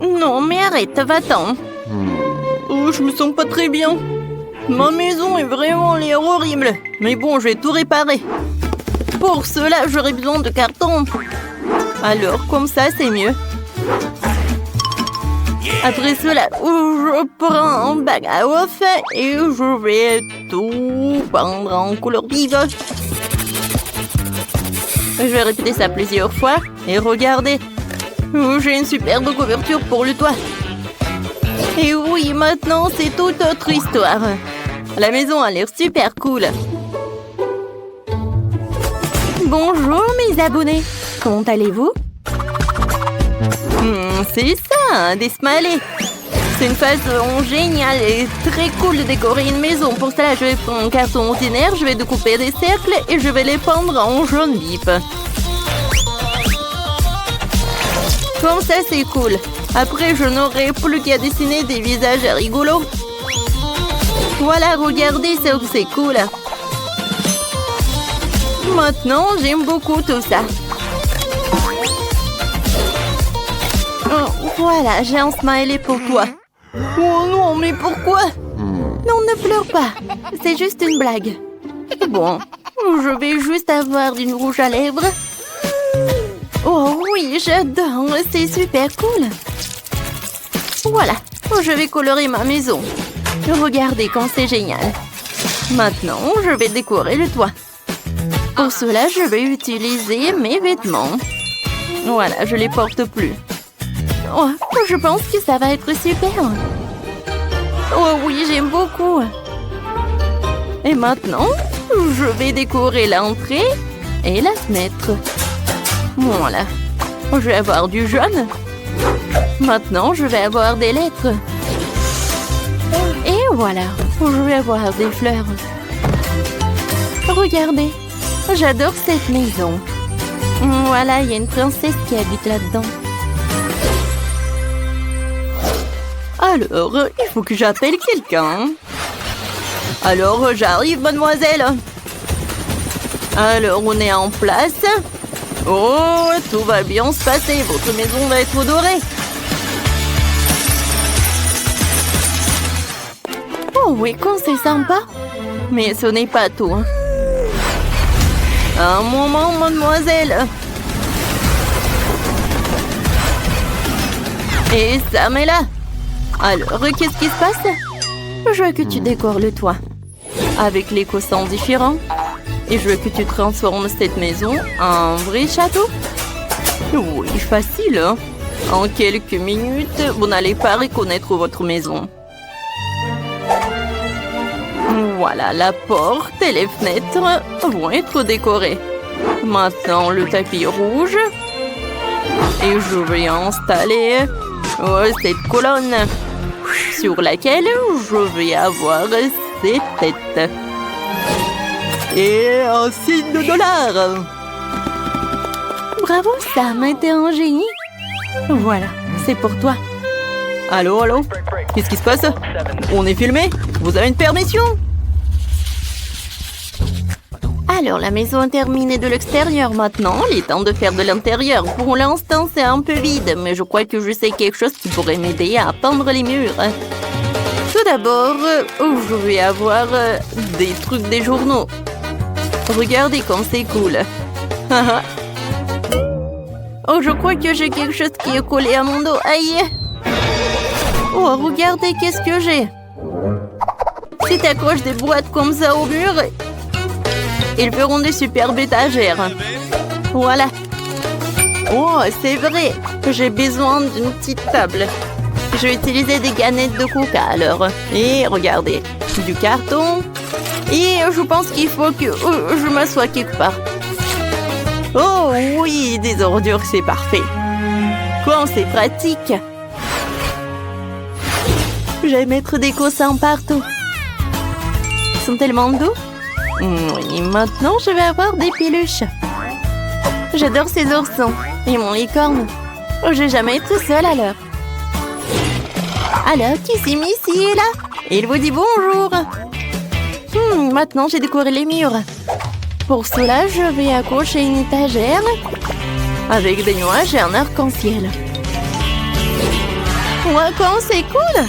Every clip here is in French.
Non, mais arrête, va-t'en. Oh, je me sens pas très bien. Ma maison est vraiment l'air horrible. Mais bon, je vais tout réparer. Pour cela, j'aurai besoin de carton. Alors, comme ça, c'est mieux. Après cela, je prends un bac à off et je vais tout peindre en couleur vive. Je vais répéter ça plusieurs fois. Et regardez, j'ai une superbe couverture pour le toit. Et oui, maintenant, c'est toute autre histoire. La maison a l'air super cool. Bonjour, mes abonnés. Comment allez-vous? C'est ça, des smileys. C'est une façon géniale et très cool de décorer une maison. Pour cela, je vais prendre un carton ordinaire, je vais découper des cercles et je vais les peindre en jaune vif. Comme ça, c'est cool. Après, je n'aurai plus qu'à dessiner des visages rigolos. Voilà, regardez, c'est cool. Maintenant, j'aime beaucoup tout ça. Oh, voilà, j'ai un smiley pour toi. Oh non, mais pourquoi? Non, ne pleure pas. C'est juste une blague. Bon, je vais juste avoir du rouge à lèvres. Oh oui, j'adore. C'est super cool. Voilà, je vais colorer ma maison. Regardez comme c'est génial. Maintenant, je vais décorer le toit. Pour cela, je vais utiliser mes vêtements. Voilà, je les porte plus. Oh, je pense que ça va être super. Oh oui, j'aime beaucoup. Et maintenant, je vais décorer l'entrée et la fenêtre. Voilà. Je vais avoir du jaune. Maintenant, je vais avoir des lettres. Et voilà, je vais avoir des fleurs. Regardez, j'adore cette maison. Voilà, il y a une princesse qui habite là-dedans. Alors, il faut que j'appelle quelqu'un. Alors, j'arrive, mademoiselle. Alors, on est en place. Oh, tout va bien se passer. Votre maison va être dorée. Oh oui, quand c'est sympa. Mais ce n'est pas tout. Un moment, mademoiselle. Et Sam est là. Alors, qu'est-ce qui se passe? Je veux que tu décores le toit avec les cossins différents. Et je veux que tu transformes cette maison en vrai château. Oui, facile, hein? En quelques minutes, vous n'allez pas reconnaître votre maison. Voilà, la porte et les fenêtres vont être décorées. Maintenant, le tapis rouge. Et je vais installer cette colonne sur laquelle je vais avoir ces têtes. Et un signe de $. Bravo Sam, t'es un génie. Voilà, c'est pour toi. Allô, allô? Qu'est-ce qui se passe? On est filmé? Vous avez une permission? Alors, la maison est terminée de l'extérieur maintenant. Il est temps de faire de l'intérieur. Pour l'instant, c'est un peu vide, mais je crois que je sais quelque chose qui pourrait m'aider à peindre les murs. Tout d'abord, je vais avoir des trucs des journaux. Regardez comme c'est cool. Oh, je crois que j'ai quelque chose qui est collé à mon dos. Aïe! Oh, regardez qu'est-ce que j'ai. Si tu accroches des boîtes comme ça au mur, ils feront des superbes étagères. Voilà. Oh, c'est vrai. J'ai besoin d'une petite table. Je vais utiliser des canettes de coca alors. Et regardez, du carton. Et je pense qu'il faut que je m'assoie quelque part. Oh oui, des ordures, c'est parfait. Quand c'est pratique. Je vais mettre des coussins partout. Ils sont tellement doux. Oui, maintenant je vais avoir des peluches. J'adore ces oursons. Et mon licorne. Oh, je vais jamais être seule alors. Alors, Kissy Missy est là. Il vous dit bonjour. Maintenant, j'ai décoré les murs. Pour cela, je vais accrocher une étagère avec des nuages et un arc-en-ciel. Waouh, c'est cool!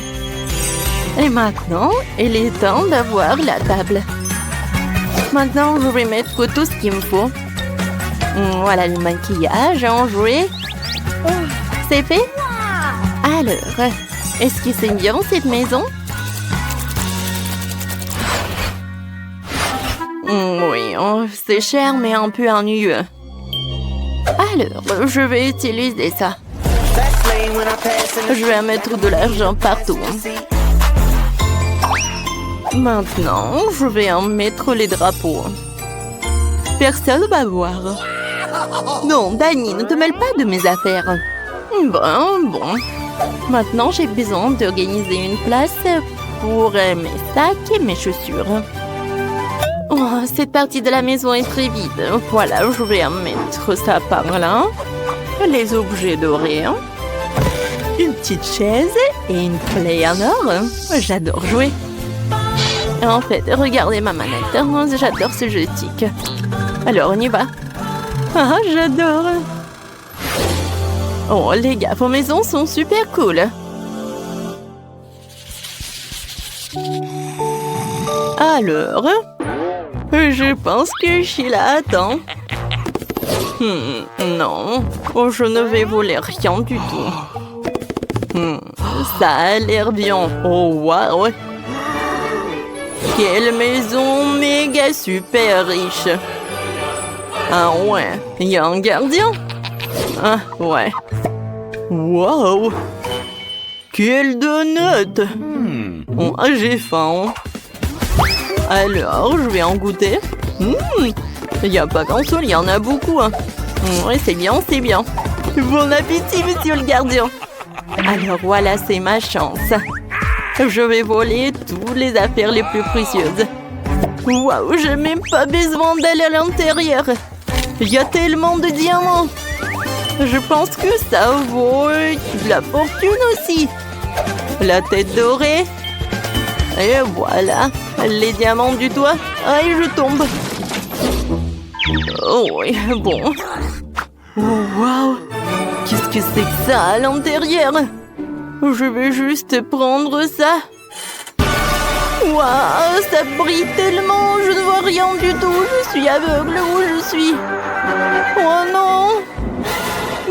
Et maintenant, il est temps d'avoir la table. Maintenant, je vais mettre tout ce qu'il me faut. Voilà le maquillage, en jouet. C'est fait? Alors, est-ce que c'est bien cette maison? Oui, c'est cher mais un peu ennuyeux. Alors, je vais utiliser ça. Je vais mettre de l'argent partout. Maintenant, je vais en mettre les drapeaux. Personne va voir. Non, Dani, ne te mêle pas de mes affaires. Bon. Maintenant, j'ai besoin d'organiser une place pour mes sacs et mes chaussures. Oh, cette partie de la maison est très vide. Voilà, je vais en mettre ça par là. Les objets dorés. Une petite chaise et une clé en or. J'adore jouer. En fait, regardez ma manette. J'adore ce joystick. Alors, on y va. Ah, j'adore. Oh, les gars, vos maisons sont super cool. Alors, je pense que Sheila attend. Non, je ne vais voler rien du tout. Ça a l'air bien. Oh, waouh. Quelle maison méga super riche. Ah ouais, il y a un gardien. Ah ouais. Wow. Quelle donut. Oh, j'ai faim. Alors, je vais en goûter. Il n'y a pas qu'un seul, il y en a beaucoup. Oui, c'est bien, c'est bien. Bon appétit, monsieur le gardien. Alors voilà, c'est ma chance. Je vais voler toutes les affaires les plus précieuses. Waouh, j'ai même pas besoin d'aller à l'intérieur. Il y a tellement de diamants. Je pense que ça vaut de la fortune aussi. La tête dorée. Et voilà, les diamants du toit. Aïe, je tombe. Oh oui, bon. Oh, waouh. Qu'est-ce que c'est que ça à l'intérieur? Je vais juste prendre ça. Waouh, ça brille tellement. Je ne vois rien du tout. Je suis aveugle où je suis. Oh non.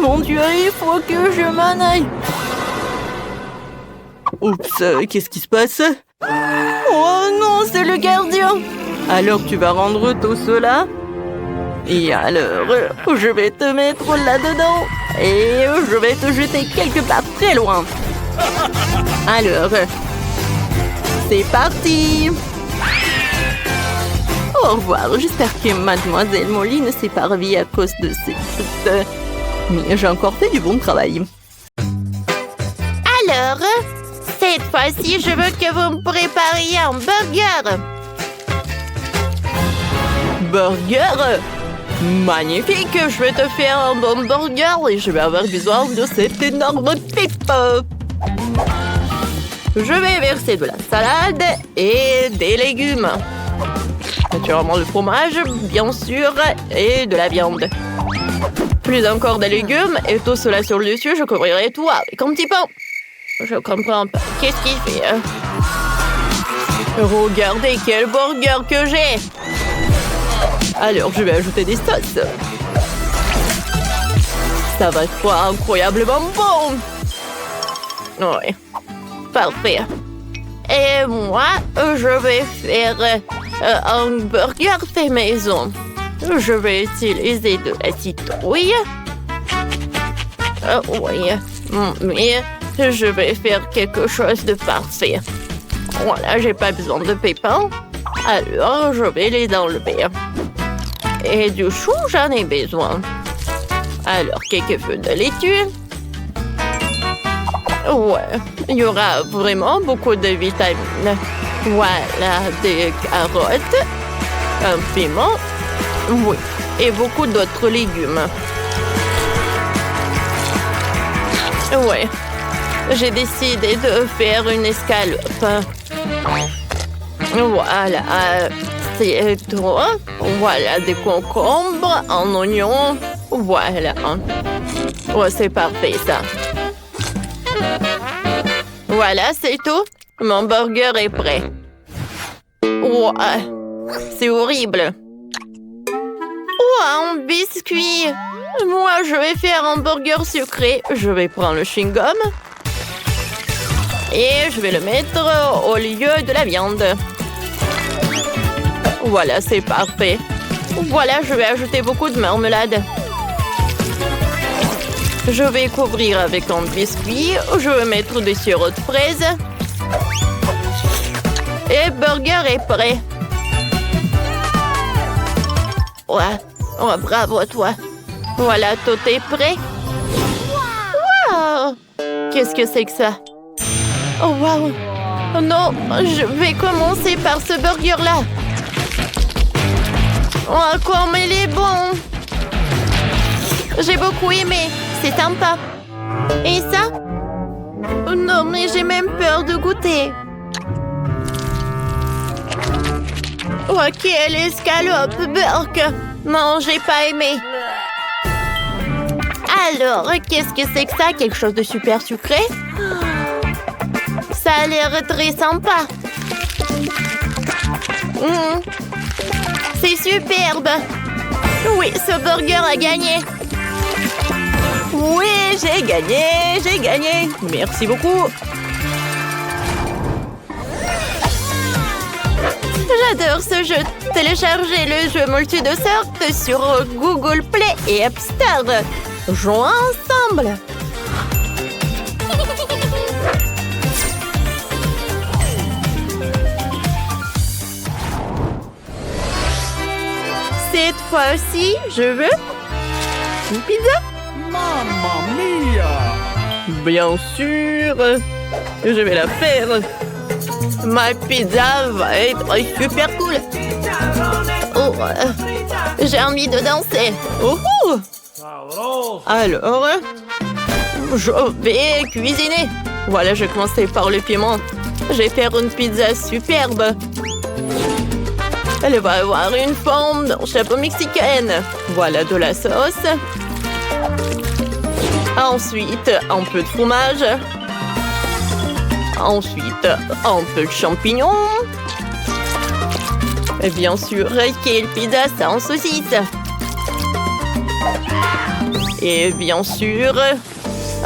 Mon Dieu, il faut que je m'en aille. Oups, qu'est-ce qui se passe? Oh non, c'est le gardien. Alors tu vas rendre tout cela? Et alors, je vais te mettre là-dedans. Et je vais te jeter quelque part très loin. Alors, c'est parti. Au revoir. J'espère que mademoiselle Molly ne s'est pas ravie à cause de cette... Mais j'ai encore fait du bon travail. Alors, cette fois-ci, je veux que vous me prépariez un burger. Burger? Magnifique, je vais te faire un bon burger et je vais avoir besoin de cette énorme pipe. Je vais verser de la salade et des légumes. Naturellement le fromage, bien sûr, et de la viande. Plus encore des légumes et tout cela sur le dessus, je couvrirai tout avec un petit pain. Je comprends pas. Qu'est-ce qu'il fait? Regardez quel burger que j'ai! Alors, je vais ajouter des sauces. Ça va être incroyablement bon! Oui, parfait. Et moi, je vais faire un burger fait maison. Je vais utiliser de la citrouille. Oui, mais je vais faire quelque chose de parfait. Voilà, j'ai pas besoin de pépins. Alors, je vais les enlever. Et du chou, j'en ai besoin. Alors, quelques feuilles de laitue. Ouais, il y aura vraiment beaucoup de vitamines. Voilà, des carottes, un piment, oui, et beaucoup d'autres légumes. Ouais, j'ai décidé de faire une escalope. Voilà, c'est tout. Voilà, des concombres, un oignon. Voilà. Ouais, c'est parfait, ça. Voilà, c'est tout. Mon burger est prêt. Ouah, c'est horrible. Ouah, un biscuit. Moi, je vais faire un burger sucré. Je vais prendre le chewing-gum. Et je vais le mettre au lieu de la viande. Voilà, c'est parfait. Voilà, je vais ajouter beaucoup de marmelade. Je vais couvrir avec un biscuit. Je vais mettre du sirop de fraise. Et le burger est prêt. Ouais. Oh, bravo à toi. Voilà, tout est prêt. Wow! Qu'est-ce que c'est que ça? Oh, wow! Oh non, je vais commencer par ce burger-là. Oh, comme il est bon! J'ai beaucoup aimé. C'est sympa. Et ça? Oh non, mais j'ai même peur de goûter. Oh, quelle escalope, Burke! Non, j'ai pas aimé. Alors, qu'est-ce que c'est que ça? Quelque chose de super sucré? Ça a l'air très sympa. C'est superbe. Oui, ce burger a gagné. Oui, j'ai gagné. Merci beaucoup. J'adore ce jeu. Téléchargez le jeu multi de sorte sur Google Play et App Store. Jouons ensemble. Cette fois-ci, je veux une pizza. Mamma mia! Bien sûr, je vais la faire. Ma pizza va être super cool. Oh, j'ai envie de danser. Oh, alors, je vais cuisiner. Voilà, je vais commencer par le piment. Je vais faire une pizza superbe. Elle va avoir une forme d'un chapeau mexicaine. Voilà de la sauce. Ensuite, un peu de fromage. Ensuite, un peu de champignons. Et bien sûr, quelle pizza sans saucisse. Et bien sûr,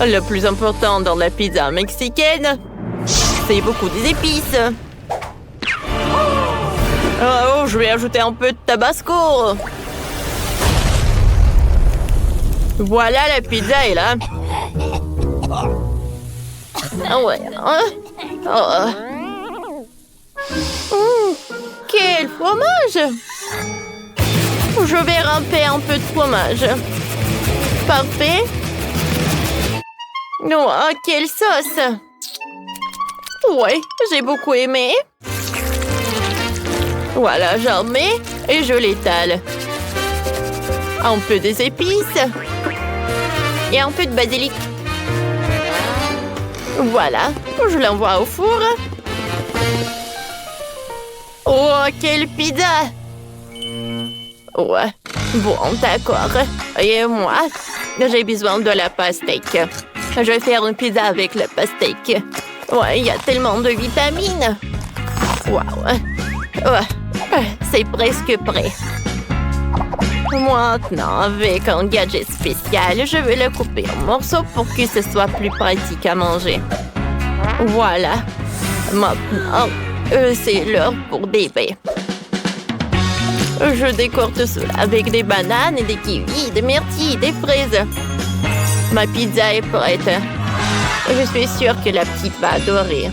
le plus important dans la pizza mexicaine, c'est beaucoup d'épices. Oh, je vais ajouter un peu de tabasco. Voilà, la pizza est là. Ah ouais. Quel fromage! Je vais ramper un peu de fromage. Parfait. Oh, quelle sauce! Ouais, j'ai beaucoup aimé. Voilà, j'en mets et je l'étale. Un peu des épices. Et un peu de basilic. Voilà, je l'envoie au four. Oh, quelle pizza! Ouais, bon, d'accord. Et moi, j'ai besoin de la pastèque. Je vais faire une pizza avec la pastèque. Ouais, il y a tellement de vitamines. Waouh! Ouais, c'est presque prêt. Maintenant, avec un gadget spécial, je vais le couper en morceaux pour que ce soit plus pratique à manger. Voilà. Maintenant, c'est l'heure pour des baies. Je décore tout cela avec des bananes et des kiwis, des myrtilles, des fraises. Ma pizza est prête. Je suis sûre que la petite va adorer.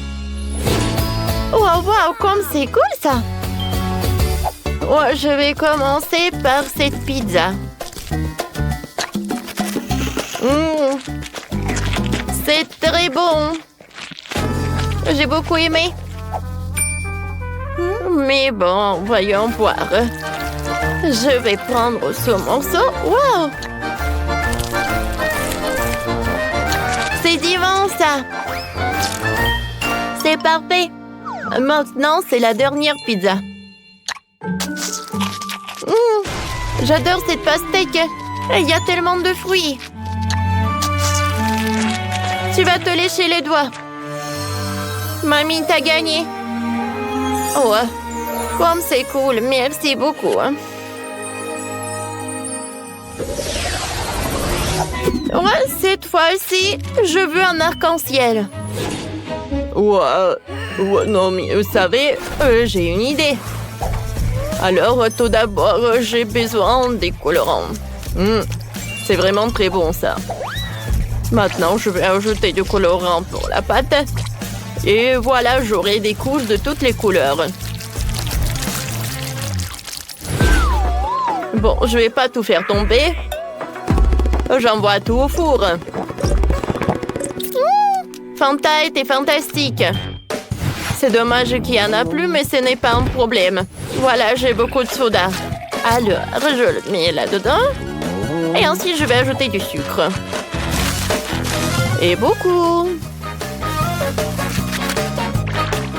Wow, comme c'est cool ça! Ouais, je vais commencer par cette pizza. C'est très bon. J'ai beaucoup aimé. Mais bon, voyons voir. Je vais prendre ce morceau. Wow! C'est divin, ça! C'est parfait. Maintenant, c'est la dernière pizza. J'adore cette pastèque. Il y a tellement de fruits. Tu vas te lécher les doigts. Mamie, t'as gagné. Oh, comme c'est cool. Merci beaucoup. Ouais, cette fois-ci, je veux un arc-en-ciel. Ouais, non, mais vous savez, j'ai une idée. Alors, tout d'abord, j'ai besoin des colorants. C'est vraiment très bon, ça. Maintenant, je vais ajouter du colorant pour la pâte. Et voilà, j'aurai des couches de toutes les couleurs. Bon, je vais pas tout faire tomber. J'envoie tout au four. Fanta était fantastique. C'est dommage qu'il n'y en a plus, mais ce n'est pas un problème. Voilà, j'ai beaucoup de soda. Alors, je le mets là-dedans. Et ensuite, je vais ajouter du sucre. Et beaucoup.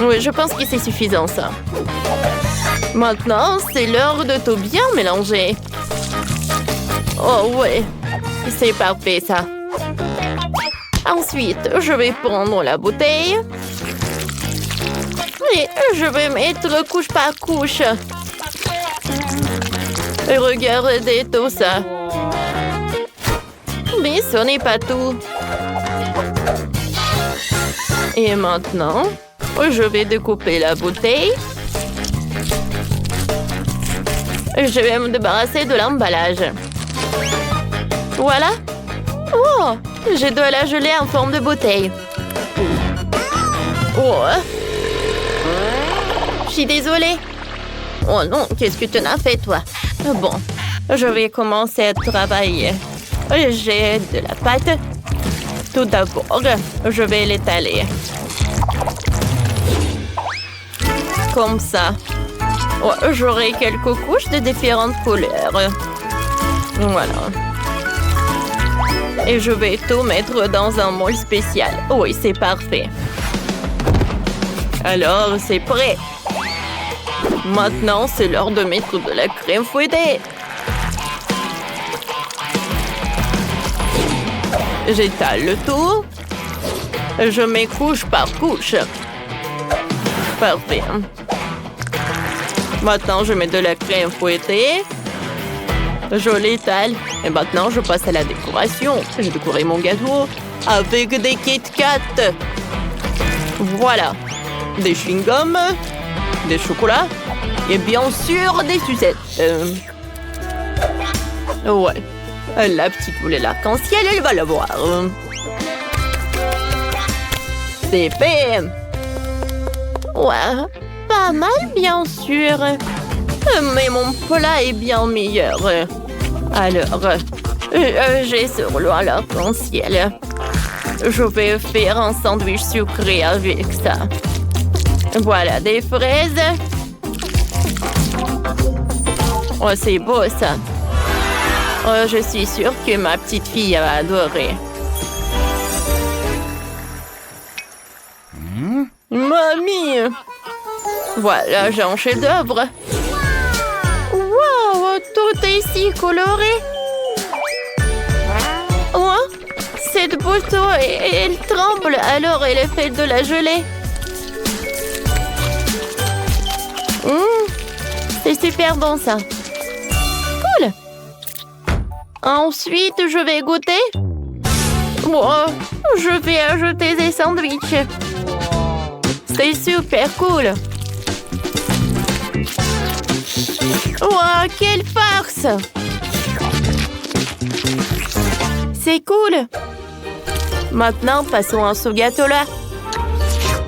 Oui, je pense que c'est suffisant, ça. Maintenant, c'est l'heure de tout bien mélanger. Oh, ouais. C'est parfait, ça. Ensuite, je vais prendre la bouteille. Et je vais mettre couche par couche. Et regardez tout ça. Mais ce n'est pas tout. Et maintenant, je vais découper la bouteille. Je vais me débarrasser de l'emballage. Voilà. Oh, j'ai de la gelée en forme de bouteille. Oh. Je suis désolée. Oh non, qu'est-ce que tu en as fait, toi? Bon, je vais commencer à travailler. J'ai de la pâte. Tout d'abord, je vais l'étaler. Comme ça. Oh, j'aurai quelques couches de différentes couleurs. Voilà. Et je vais tout mettre dans un moule spécial. Oui, c'est parfait. Alors, c'est prêt. Maintenant, c'est l'heure de mettre de la crème fouettée. J'étale le tout. Je mets couche par couche. Parfait. Maintenant, je mets de la crème fouettée. Je l'étale. Et maintenant, je passe à la décoration. J'ai décoré mon gâteau avec des Kit Kat. Voilà. Des chewing-gums, des chocolats et bien sûr des sucettes. Ouais. La petite boule l'arc-en-ciel, elle va le voir. C'est fait. Ouais. Pas mal, bien sûr. Mais mon plat est bien meilleur. Alors, j'ai ce rouleau à l'arc-en-ciel. Je vais faire un sandwich sucré avec ça. Voilà, des fraises. Oh, c'est beau, ça. Oh, je suis sûre que ma petite fille va adorer. Mamie! Voilà, j'ai un chef-d'œuvre. Wow, tout est si coloré. Oh, cette bouteille, elle tremble, alors elle est faite de la gelée. C'est super bon, ça. Cool. Ensuite, je vais goûter. Wow, je vais ajouter des sandwichs. C'est super cool. Wow, quelle farce! C'est cool. Maintenant, passons à ce gâteau-là.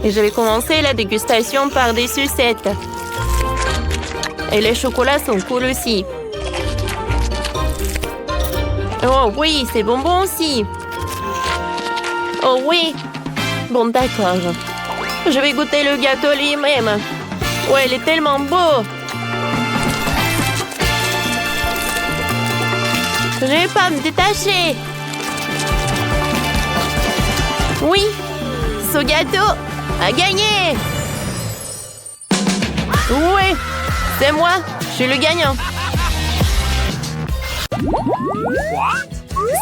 Et je vais commencer la dégustation par des sucettes. Et les chocolats sont cool aussi. Oh oui, c'est bonbon aussi. Oh oui. Bon, d'accord. Je vais goûter le gâteau lui-même. Ouais, il est tellement beau. Je vais pas me détacher. Oui, ce gâteau a gagné. Oui, c'est moi. Je suis le gagnant.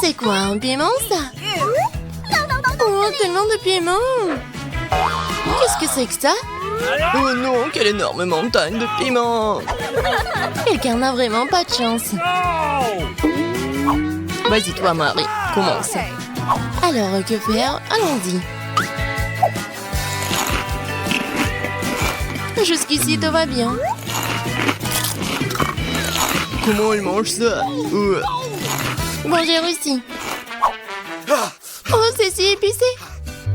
C'est quoi, un piment, ça? Oh, tellement de piment! Qu'est-ce que c'est que ça? Oh non, quelle énorme montagne de piment! Quelqu'un n'a vraiment pas de chance. Vas-y toi, Marie, commence. Alors, que faire? Allons-y. Jusqu'ici, tout va bien. Comment elle mange ça? Bon, j'ai réussi. Oh, c'est si épicé.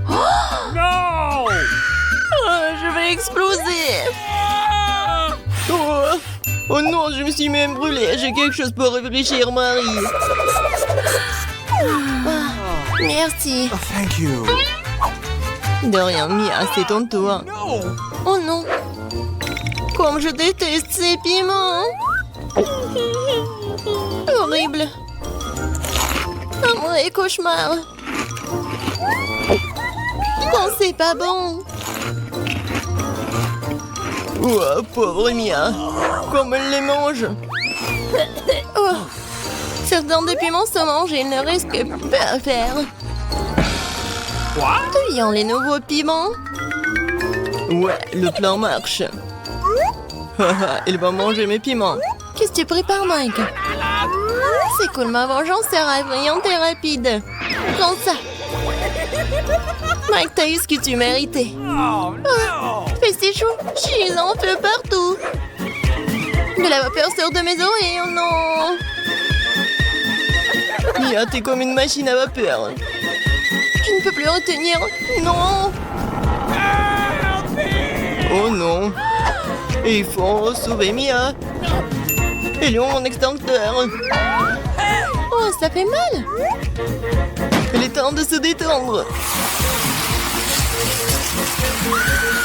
No! Je vais exploser. Oh non, je me suis même brûlée. J'ai quelque chose pour réfléchir, Marie. Merci. Thank you. De rien, Mia, c'est ton tour. No! Oh non. Comme je déteste ces piments. Horrible. Un vrai cauchemar. Oh, c'est pas bon. Oh, pauvre Mia. Comme elle les mange. Oh. Certains des piments se mangent et ils ne risquent pas à faire. What? D'où viennent les nouveaux piments? Ouais, le plan marche. Il va manger mes piments. Qu'est-ce que tu prépares, Mike? C'est cool, ma vengeance sera effrayante et rapide. Prends ça. Mike, t'as eu ce que tu méritais. Oh no! Fais c'est chaud, je suis en feu partout. De la vapeur sort de mes oreilles, oh non. Mia, t'es comme une machine à vapeur. Je ne peux plus retenir. Non. Oh non. Il faut sauver Mia. Et lui, mon extincteur. Oh, ça fait mal. Il est temps de se détendre.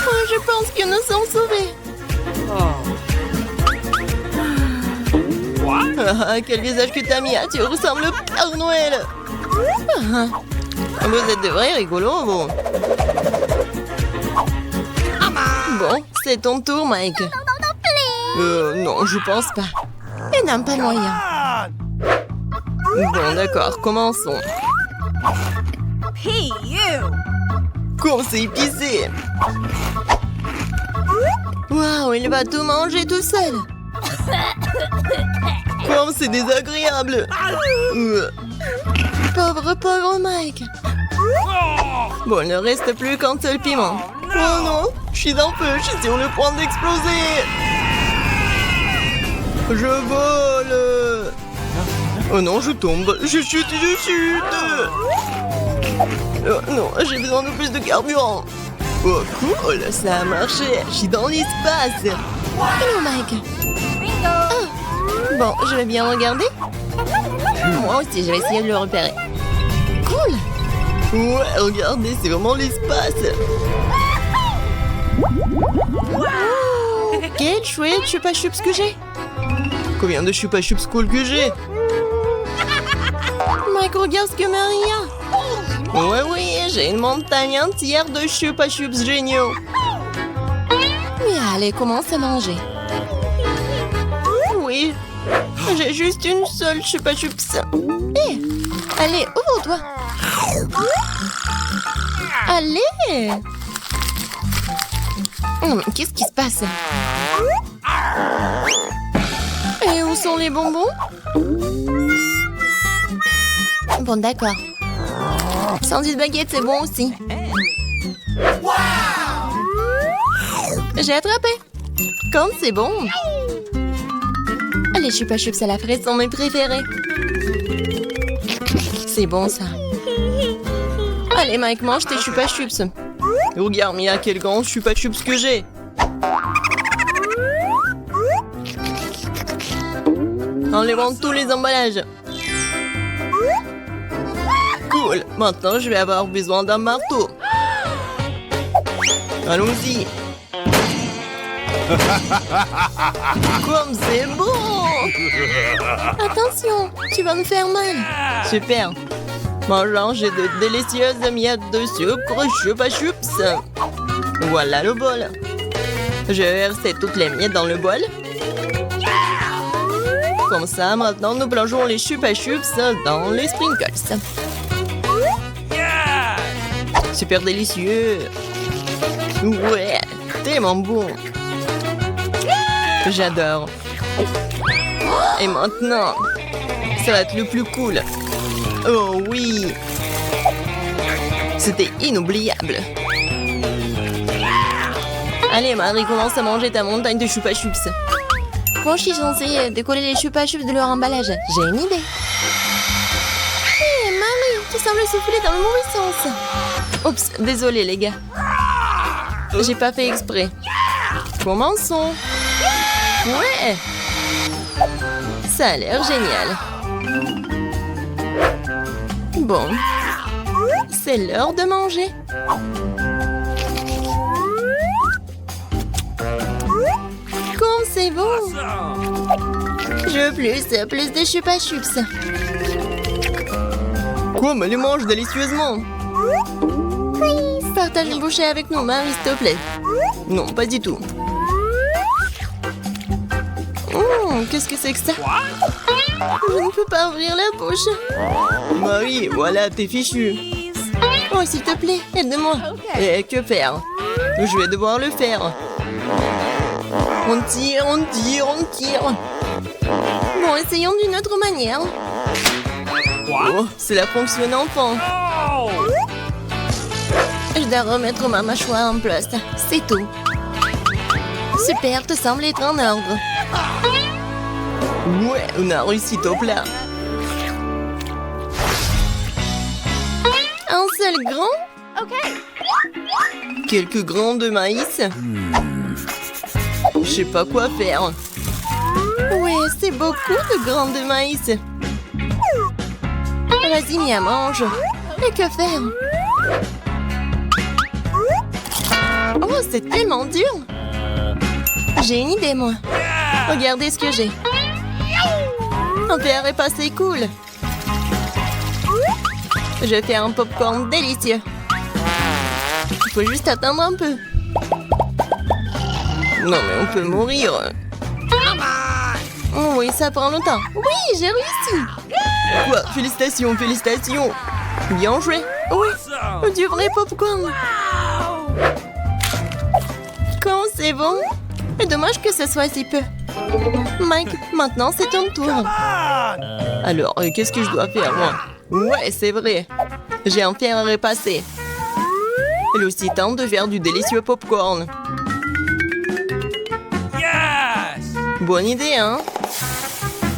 Oh, je pense que nous sommes sauvés. Ah, quel visage que t'as, Mia. Tu ressembles au Père Noël. Ah, Vous êtes de vrais rigolos, vous. Bon, c'est ton tour, Mike. Non, je pense pas. il n'a pas moyen. Bon, d'accord, commençons. Hey, you! Comme c'est épicé. Waouh, il va tout manger tout seul. Comme c'est désagréable. Pauvre Mike. Bon, il ne reste plus qu'un seul piment. Oh non, je suis en feu, je suis sur le point d'exploser. Je vole. Oh non, je tombe, je chute. Oh non, j'ai besoin de plus de carburant. Oh cool, ça a marché, je suis dans l'espace. Hello, Mike. Ah. Bon, je vais bien regarder. Moi aussi, je vais essayer de le repérer. Cool. Ouais, regardez, c'est vraiment l'espace. Oh, quel chouette chupa-chups que j'ai. Combien de chupa chups cool que j'ai. Mike, regarde ce que Marie a. Ouais, oui, j'ai une montagne entière de chupa chups géniaux. Mais allez, commence à manger. Oui, j'ai juste une seule chupa chups. Hé, allez, ouvre-toi. Allez. Qu'est-ce qui se passe? Et où sont les bonbons? Bon, d'accord. Sandwich baguette, c'est bon aussi. J'ai attrapé. Comme c'est bon. Les chupa chups à la fraise sont mes préférés. C'est bon ça. Allez Mike, mange tes chupa chups. Regarde Mia, quel grand chupa chups que j'ai. Enlevons tous les emballages. Cool, maintenant je vais avoir besoin d'un marteau. Allons-y. Comme c'est bon. Attention, tu vas me faire mal. Super. Mangeons, j'ai de délicieuses miettes de sucre chupa chups. Voilà le bol. Je vais verser toutes les miettes dans le bol. Comme ça, maintenant, nous plongeons les chupa chups dans les sprinkles. Super délicieux. Ouais, tellement bon. J'adore. Et maintenant, ça va être le plus cool. Oh oui. C'était inoubliable. Allez, Marie, commence à manger ta montagne de chupa-chups. Quand je suis censée décoller les chupa-chups de leur emballage, j'ai une idée. Hé, Marie, tu sembles souffler dans le mauvais sens. Oups, désolé les gars. J'ai pas fait exprès. Commençons. Ouais. Ça a l'air génial. Bon. C'est l'heure de manger. Comme c'est bon. Je veux plus de chupa-chups. Quoi, mais les mange délicieusement. Partage une bouchée avec nous, Marie, s'il te plaît. Non, pas du tout. Qu'est-ce que c'est que ça? Je ne peux pas ouvrir la bouche. Marie, voilà, t'es fichu. Oh, s'il te plaît, aide-moi. Et que faire? Je vais devoir le faire. On tire, on tire, on tire. Bon, essayons d'une autre manière. Oh, cela fonctionne enfin. Je dois remettre ma mâchoire en place. C'est tout. Super, te semble être en ordre. Ouais, on a réussi au plat. Un seul grain? Ok. Quelques grains de maïs? Je sais pas quoi faire. Ouais, c'est beaucoup de grains de maïs. Vas-y, Mia, mange. Et que faire? Oh, c'est tellement dur. J'ai une idée, moi. Regardez ce que j'ai. Un verre est passé cool. Je vais faire un popcorn délicieux. Il faut juste attendre un peu. Non, mais on peut mourir. Oh oui, ça prend longtemps. Oui, j'ai réussi. Quoi? Félicitations, félicitations. Bien joué. Oui, du vrai popcorn. Quand c'est bon. C'est dommage que ce soit si peu. Mike, maintenant c'est ton tour. Alors, qu'est-ce que je dois faire, moi? Ouais, c'est vrai. J'ai un fer à repasser. Il est aussi temps de faire du délicieux popcorn. Bonne idée, hein?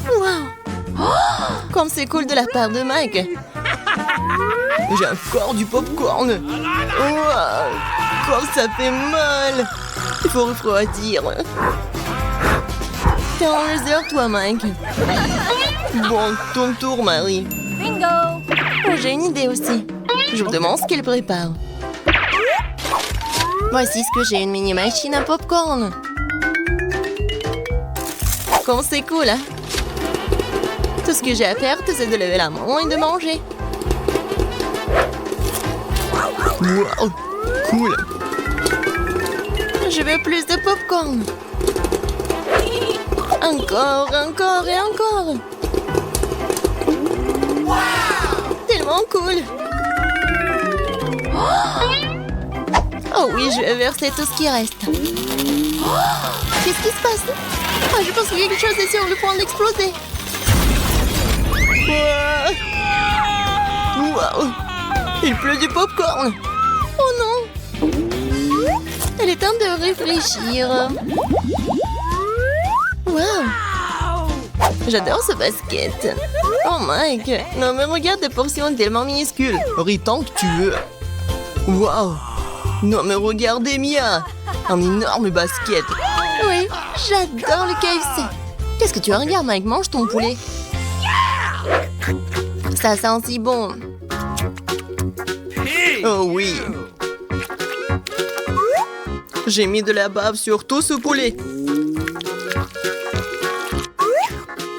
Wow! Oh, comme c'est cool de la part de Mike. J'ai encore du popcorn. Wow, comme ça fait mal. Il faut refroidir. T'es en réserve, toi, Mike. Bon, ton tour, Marie. Bingo! Oh, j'ai une idée aussi. Je me demande ce qu'elle prépare. Voici ce que j'ai, une mini machine à popcorn. Comme c'est cool, hein? Tout ce que j'ai à faire, c'est de lever la main et de manger. Wow, cool. Je veux plus de popcorn. Encore, encore et encore. Wow! Tellement cool. Oh oui, je vais verser tout ce qui reste. Qu'est-ce qui se passe? Ah, je pense que quelque chose est sur le point d'exploser. Wow! Il pleut du popcorn. Oh non! Il est temps de réfléchir. Wow! J'adore ce basket. Oh Mike! Non mais regarde des portions tellement minuscules. Ris tant que tu veux. Wow! Non mais regardez Mia! Un énorme basket. Oui, j'adore le KFC. Qu'est-ce que tu regardes, Mike? Mange ton poulet. Ça sent si bon. Oh oui. J'ai mis de la bave sur tout ce poulet.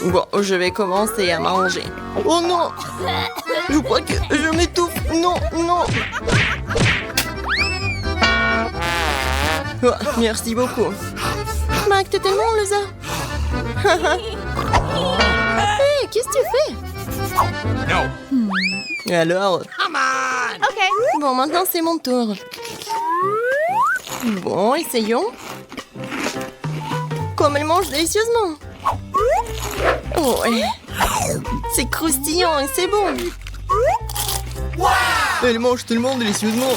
Bon, je vais commencer à manger. Oh non! Je crois que je m'étouffe. Non, non. Oh, merci beaucoup. Mac, t'es tellement loser. Hey, qu'est-ce que tu fais? No. Alors? Ok. Bon, maintenant c'est mon tour. Bon, essayons. Comme elle mange délicieusement. Ouais. C'est croustillant et c'est bon. Elle mange tellement délicieusement.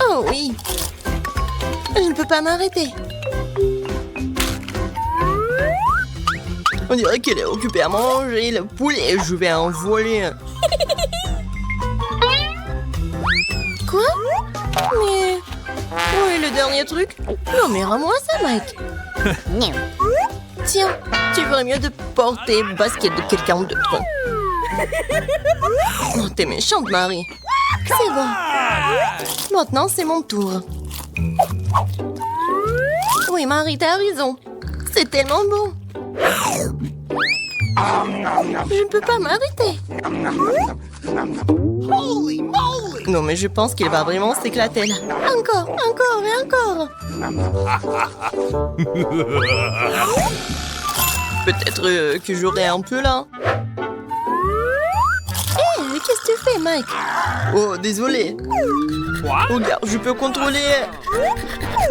Oh oui. Je ne peux pas m'arrêter. On dirait qu'elle est occupée à manger le poulet. Je vais en voler un. Quoi? Mais... où est le dernier truc? Non mais rends-moi ça, Mike. Tiens, tu ferais mieux de porter le basket de quelqu'un d'autre. Oh, t'es méchante, Marie. C'est bon. Maintenant, c'est mon tour. Oui, Marie, t'as raison. C'est tellement bon. Je ne peux pas m'arrêter. Non, mais je pense qu'il va vraiment s'éclater là. Encore, encore et encore. Peut-être que j'aurai un peu là. Hé, qu'est-ce que tu fais, Mike? Oh, désolé. Regarde, je peux contrôler...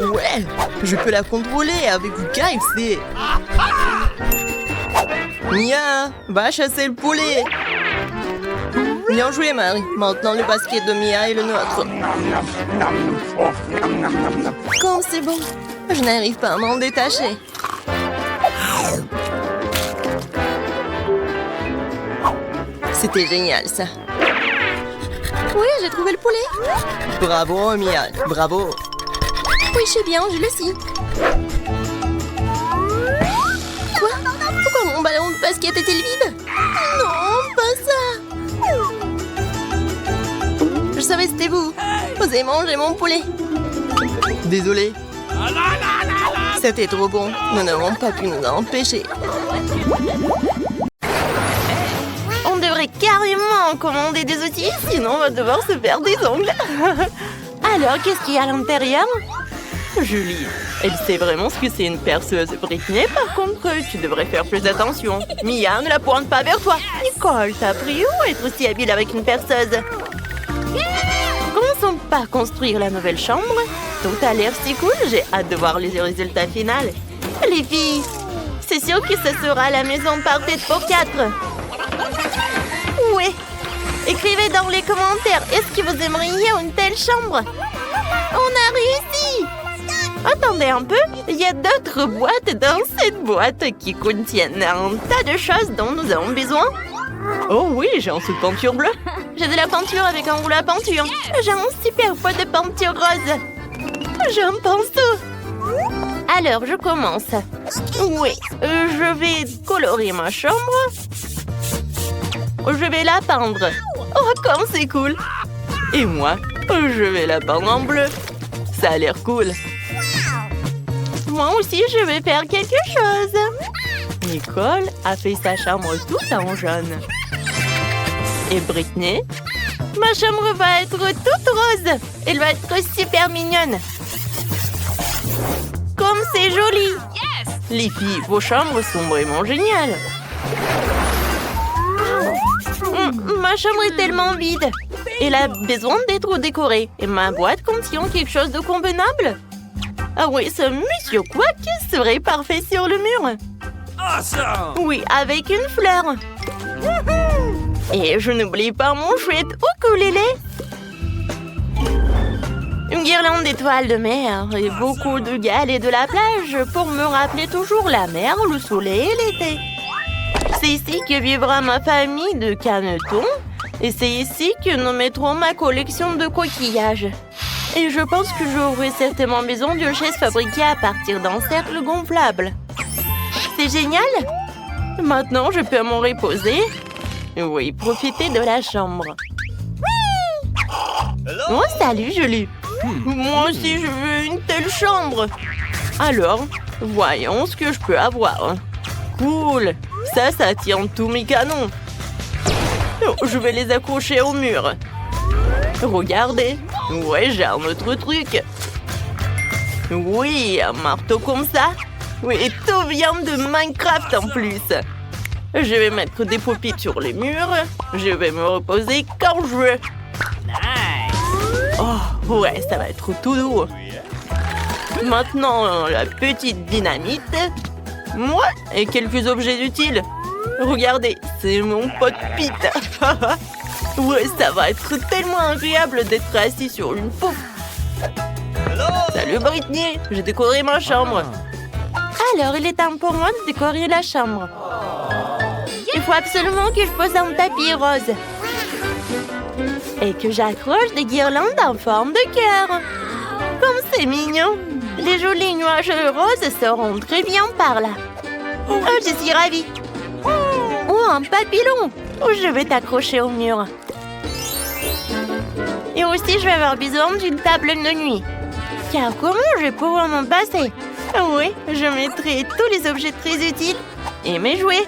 Ouais, je peux la contrôler avec du KFC. Mia, va chasser le poulet. Bien joué, Marie. Maintenant, le basket de Mia est le nôtre. Comme c'est bon. Je n'arrive pas à m'en détacher. C'était génial, ça. Oui, j'ai trouvé le poulet. Bravo, Mia. Bravo. Oui, je sais bien, je le sais. Quoi? Pourquoi mon ballon de basket est-il vide? Non, pas ça. Je savais que c'était vous. Vous avez mangé mon poulet. Désolé. C'était trop bon. Nous n'avons pas pu nous en empêcher. On devrait carrément commander des outils, sinon on va devoir se faire des ongles. Alors, qu'est-ce qu'il y a à l'intérieur? Julie, elle sait vraiment ce que c'est une perceuse. Britney, par contre, tu devrais faire plus attention. Mia, ne la pointe pas vers toi. Nicole, t'as appris où être aussi habile avec une perceuse? Commençons par construire la nouvelle chambre. Tout a l'air si cool, j'ai hâte de voir les résultats finaux. Les filles, c'est sûr que ce sera la maison parfaite pour 4. Ouais. Écrivez dans les commentaires, est-ce que vous aimeriez une telle chambre? On a réussi! Attendez un peu, il y a d'autres boîtes dans cette boîte qui contiennent un tas de choses dont nous avons besoin. Oh oui, j'ai un seau de peinture bleue. J'ai de la peinture avec un rouleau à peinture. J'ai un super pot de peinture rose. J'ai un pinceau. Alors, je commence. Oui, je vais colorer ma chambre. Je vais la peindre. Oh, comme c'est cool. Et moi, je vais la peindre en bleu. Ça a l'air cool. Moi aussi, je vais faire quelque chose. Nicole a fait sa chambre toute en jaune. Et Britney? Ma chambre va être toute rose. Elle va être super mignonne. Comme c'est joli. Les filles, vos chambres sont vraiment géniales. Ma chambre est tellement vide. Elle a besoin d'être décorée. Et ma boîte contient quelque chose de convenable. Ah oui, ce monsieur Quack serait parfait sur le mur. Awesome! Oui, avec une fleur. Et je n'oublie pas mon chouette ukulélé. Une guirlande d'étoiles de mer et beaucoup de galets de la plage pour me rappeler toujours la mer, le soleil et l'été. C'est ici que vivra ma famille de canetons et c'est ici que nous mettrons ma collection de coquillages. Et je pense que j'aurai certainement besoin d'une chaise fabriquée à partir d'un cercle gonflable. C'est génial! Maintenant, je peux m'en reposer. Oui, profiter de la chambre. Oh, salut, Julie! Moi aussi, je veux une telle chambre. Alors, voyons ce que je peux avoir. Cool! Ça tient tous mes canons. Oh, je vais les accrocher au mur. Regardez. Ouais, j'ai un autre truc. Oui, un marteau comme ça. Oui, et tout vient de Minecraft en plus. Je vais mettre des pupitres sur les murs. Je vais me reposer quand je veux. Oh, ouais, ça va être tout doux. Maintenant, la petite dynamite. Moi, et quelques objets utiles. Regardez, c'est mon pote Pete. Ouais, ça va être tellement agréable d'être assis sur une pouffe. Salut Britney, j'ai décoré ma chambre. Alors, il est temps pour moi de décorer la chambre. Il faut absolument que je pose un tapis rose. Et que j'accroche des guirlandes en forme de cœur. Comme c'est mignon. Les jolis nuages roses seront très bien par là. Oh, je suis ravie. Oh, un papillon. Oh, je vais t'accrocher au mur. Et aussi, je vais avoir besoin d'une table de nuit. Car comment je vais pouvoir m'en passer? Oui, je mettrai tous les objets très utiles et mes jouets.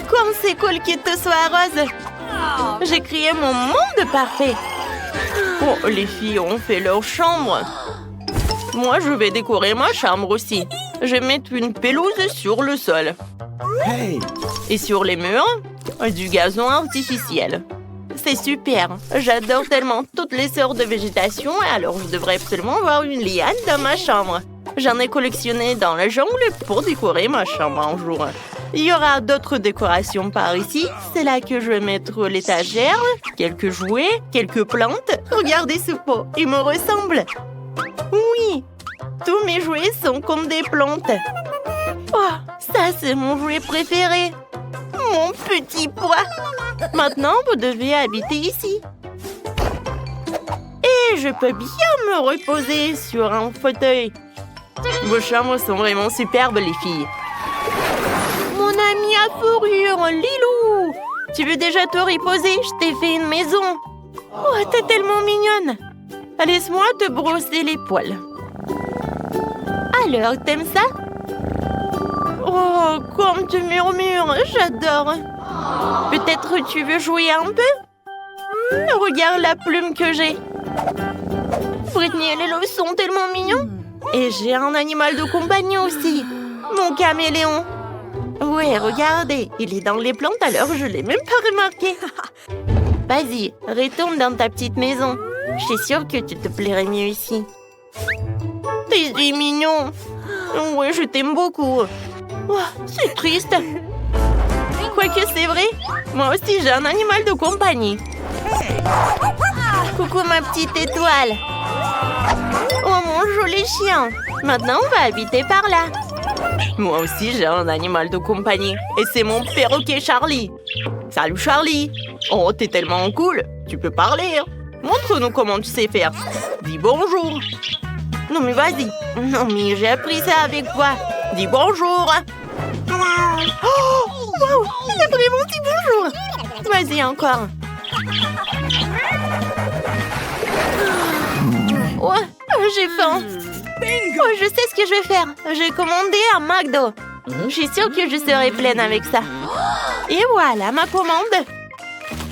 Comme c'est cool que tout soit rose. J'ai créé mon monde parfait. Oh, les filles ont fait leur chambre. Moi, je vais décorer ma chambre aussi. Je vais mettre une pelouse sur le sol. Hey! Et sur les murs, du gazon artificiel. C'est super. J'adore tellement toutes les sortes de végétation, alors je devrais absolument avoir une liane dans ma chambre. J'en ai collectionné dans la jungle pour décorer ma chambre un jour. Il y aura d'autres décorations par ici. C'est là que je vais mettre l'étagère, quelques jouets, quelques plantes. Regardez ce pot, il me ressemble. Oui, tous mes jouets sont comme des plantes. Oh, ça c'est mon jouet préféré. Mon petit pois. Maintenant, vous devez habiter ici. Et je peux bien me reposer sur un fauteuil. Vos chambres sont vraiment superbes, les filles. Mon ami à fourrure, Lilou. Tu veux déjà te reposer? Je t'ai fait une maison. Oh, t'es tellement mignonne. Laisse-moi te brosser les poils. Alors, t'aimes ça? Oh, comme tu murmures, j'adore. Peut-être tu veux jouer un peu? Regarde la plume que j'ai. Britney et Lilo sont tellement mignons. Et j'ai un animal de compagnie aussi. Mon caméléon. Ouais, regardez, il est dans les plantes alors je l'ai même pas remarqué. Vas-y, retourne dans ta petite maison. Je suis sûre que tu te plairais mieux ici. T'es mignon. Ouais, je t'aime beaucoup. Oh, c'est triste. Quoique c'est vrai, moi aussi j'ai un animal de compagnie. Coucou ma petite étoile. Oh mon joli chien. Maintenant on va habiter par là. Moi aussi j'ai un animal de compagnie. Et c'est mon perroquet Charlie. Salut Charlie. Oh t'es tellement cool. Tu peux parler. Hein. Montre-nous comment tu sais faire. Dis bonjour. Non mais vas-y. Non mais j'ai appris ça avec toi. Dis bonjour. Oh, wow, t'as vraiment dit bonjour. Vas-y encore. Oh, j'ai faim. Oh, je sais ce que je vais faire. J'ai commandé un McDo. Je suis sûre que je serai pleine avec ça. Et voilà ma commande.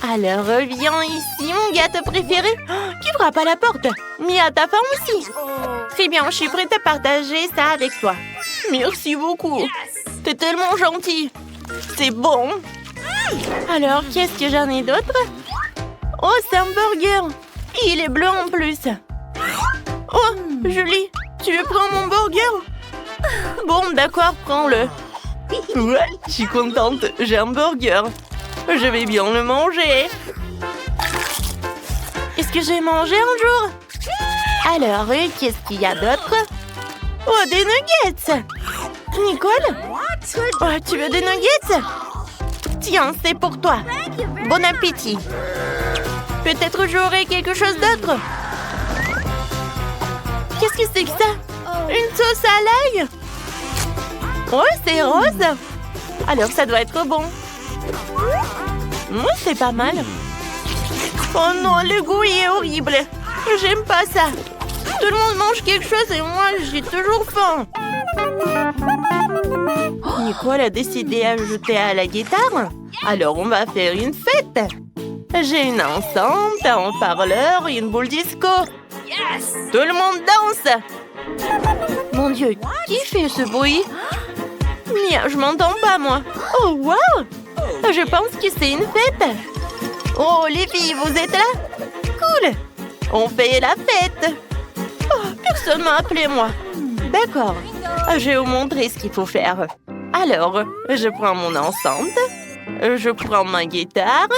Alors, viens ici, mon gâteau préféré. Qui frappe à la porte? Mia, ta faim aussi? Très bien, je suis prête à partager ça avec toi. Merci beaucoup. T'es tellement gentil. C'est bon. Alors, qu'est-ce que j'en ai d'autre? Oh, c'est un burger. Et il est bleu en plus. Oh, Julie, tu veux prendre mon burger? Bon, d'accord, prends-le. Ouais, je suis contente. J'ai un burger. Je vais bien le manger. Est-ce que j'ai mangé un jour? Alors, qu'est-ce qu'il y a d'autre? Oh, des nuggets! Nicole? Oh, tu veux des nuggets? Tiens, c'est pour toi. Bon appétit. Peut-être j'aurai quelque chose d'autre. Qu'est-ce que c'est que ça? Une sauce à l'ail? Oh, c'est rose. Alors, ça doit être bon. C'est pas mal. Oh non, le goût est horrible. J'aime pas ça. Tout le monde mange quelque chose et moi, j'ai toujours faim. Nicole a décidé d'ajouter à la guitare. Alors, on va faire une fête. J'ai une enceinte, un parleur et une boule disco. Tout le monde danse. Mon Dieu, qui fait ce bruit? Mia, je m'entends pas, moi. Oh, wow! Je pense que c'est une fête. Oh, les filles, vous êtes là? Cool. On fait la fête. Oh, personne m'a appelé, moi. D'accord. Je vais vous montrer ce qu'il faut faire. Alors, je prends mon enceinte. Je prends ma guitare.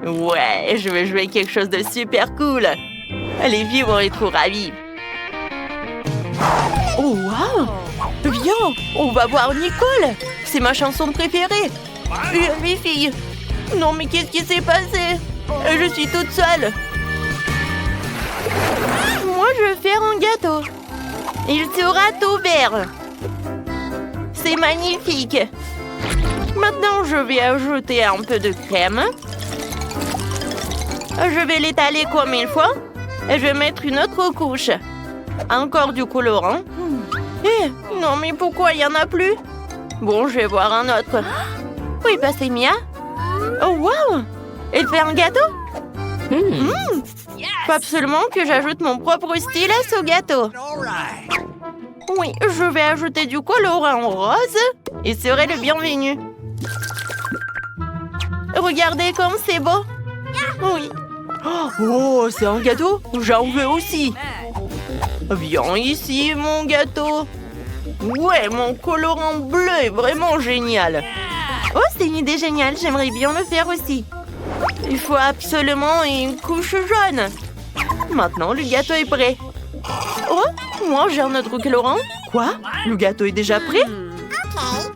Ouais, je vais jouer quelque chose de super cool. Les filles vont être trop ravies. Oh, wow! Viens, on va voir Nicole. C'est ma chanson préférée. Les filles. Non, mais qu'est-ce qui s'est passé? Je suis toute seule. Moi, je vais faire un gâteau. Il sera tout vert. C'est magnifique. Maintenant, je vais ajouter un peu de crème. Je vais l'étaler comme il faut. Et je vais mettre une autre couche. Encore du colorant. Non, mais pourquoi il n'y en a plus? Bon, je vais voir un autre. Oui, bah c'est Mia. Oh, wow! Elle fait un gâteau? Faut absolument que j'ajoute mon propre style à ce gâteau. Oui, je vais ajouter du colorant rose et serai le bienvenu. Regardez comme c'est beau. Oui. Oh, c'est un gâteau? J'en veux aussi. Viens ici, mon gâteau. Ouais, mon colorant bleu est vraiment génial. Oh, c'est une idée géniale. J'aimerais bien le faire aussi. Il faut absolument une couche jaune. Maintenant, le gâteau est prêt. Oh, moi j'ai un autre colorant. Quoi? Le gâteau est déjà prêt?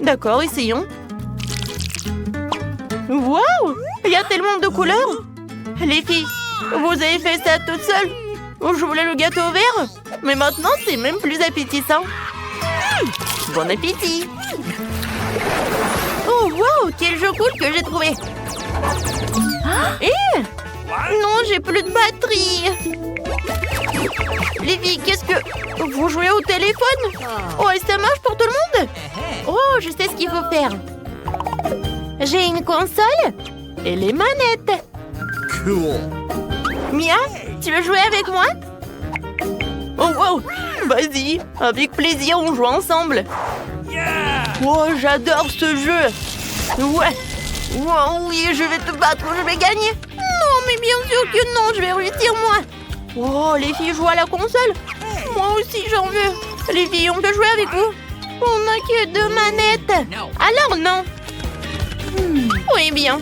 D'accord, essayons. Waouh! Il y a tellement de couleurs. Les filles, vous avez fait ça toute seule? Je voulais le gâteau vert, mais maintenant c'est même plus appétissant. Bon appétit! Oh, wow! Quel jeu cool que j'ai trouvé! Non, j'ai plus de batterie! Les filles, qu'est-ce que... Vous jouez au téléphone? Oh, et ça marche pour tout le monde? Oh, je sais ce qu'il faut faire. J'ai une console et les manettes. Cool. Mia, tu veux jouer avec moi? Oh, wow! Vas-y, avec plaisir, on joue ensemble. Oh, j'adore ce jeu. Ouais. Oh, oui, je vais te battre, je vais gagner. Non, mais bien sûr que non, je vais réussir moi. Oh, les filles jouent à la console. Moi aussi, j'en veux. Les filles, on peut jouer avec vous? On n'a que 2 manettes. Alors non. Oui, bien.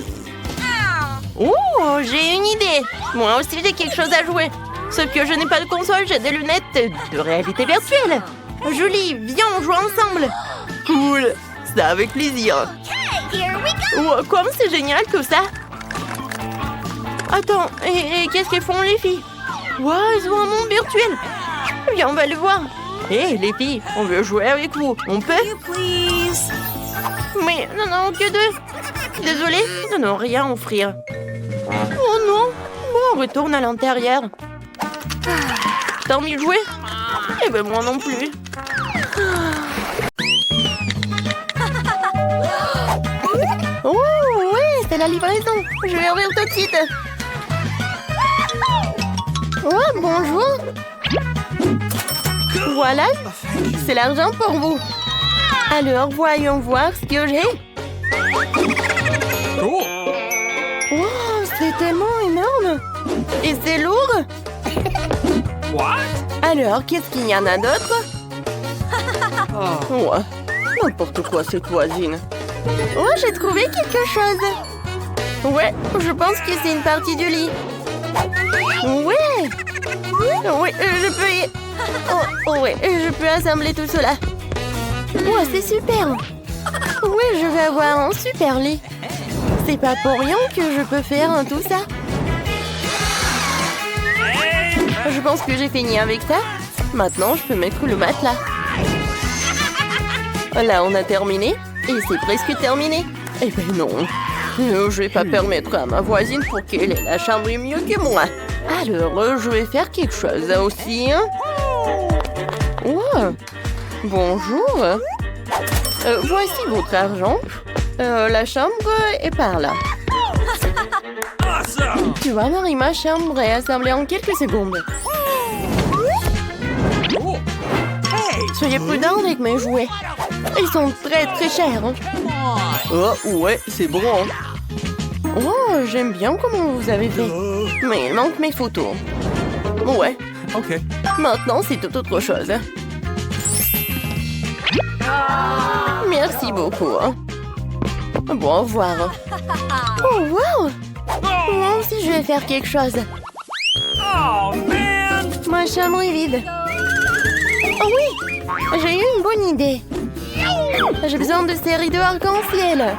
Oh, j'ai une idée. Moi aussi, j'ai quelque chose à jouer. Sauf que je n'ai pas de console, j'ai des lunettes de réalité virtuelle. Julie, viens, on joue ensemble. Cool. Ça, avec plaisir. Oh, comme c'est génial tout ça. Attends, et qu'est-ce qu'elles font les filles? Wow, ils ont un monde virtuel. Viens, on va le voir. Hé, les filles, on veut jouer avec vous. On peut? Mais non, que 2. Désolée, non, rien à offrir. Oh non. Bon, on retourne à l'intérieur. T'as envie de jouer? Eh ben moi non plus. Oh ouais, c'est la livraison. Je vais ouvrir tout de suite. Oh, bonjour. Voilà, c'est l'argent pour vous. Alors, voyons voir ce que j'ai. Cool. Oh, c'est tellement énorme. Et c'est lourd. What? Alors, qu'est-ce qu'il y en a d'autre? Ouais, n'importe quoi cette voisine. Oh, j'ai trouvé quelque chose. Ouais, je pense que c'est une partie du lit. Ouais. Oui, je peux y... Oh, ouais, je peux assembler tout cela. Oh, c'est super. Oui, je vais avoir un super lit. C'est pas pour rien que je peux faire tout ça. Je pense que j'ai fini avec ça. Maintenant, je peux mettre le matelas. Là, on a terminé. Et c'est presque terminé. Eh ben non. Je vais pas permettre à ma voisine pour qu'elle ait la chambre mieux que moi. Alors, je vais faire quelque chose aussi. Hein. Oh. Bonjour. Voici votre argent. La chambre est par là. Awesome. Tu vois, Marie, ma chambre est assemblée en quelques secondes. Cool. Hey. Soyez prudents avec mes jouets. Ils sont très très chers. Hein. Oh, ouais, c'est bon. Hein. Oh, j'aime bien comment vous avez fait. Mais il manque mes photos. Ouais, Okay. maintenant c'est tout autre chose. Merci beaucoup. Bon, au revoir. Oh, wow! Moi aussi, je vais faire quelque chose. Oh, man! Ma chambre est vide. Oh oui! J'ai eu une bonne idée. J'ai besoin de ces rideaux arc-en-ciel.